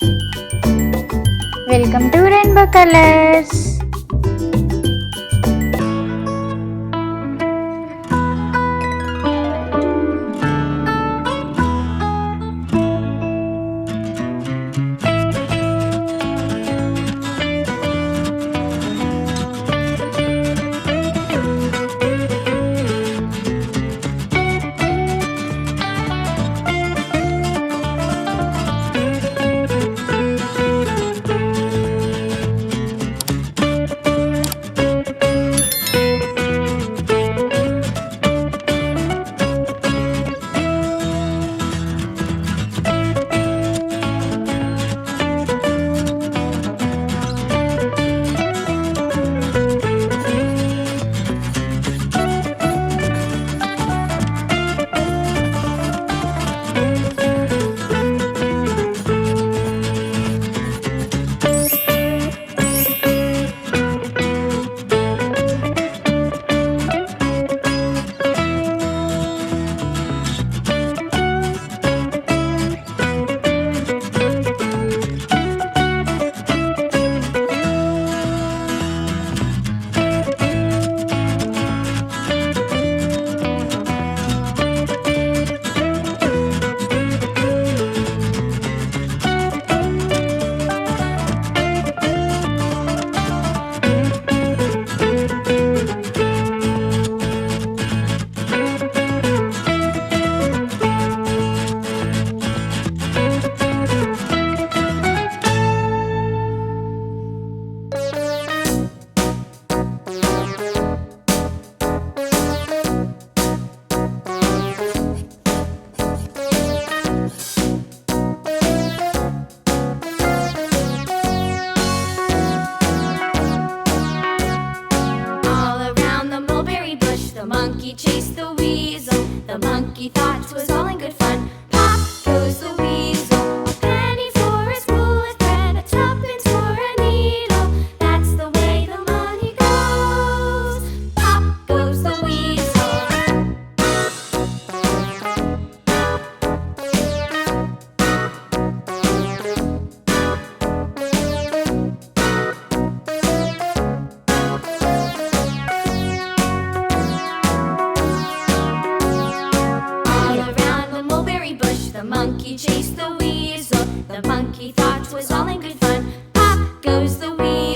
Welcome to Rainbow Colors. The monkey chased the weasel. The monkey thought 'twas all in good fun. Pop goes the weasel. A penny for a spool of thread, a tuppence for a needle. That's the way the money goes. Pop goes the weasel. The monkey chased the weasel. The monkey thought 'twas all in good fun. Pop goes the weasel.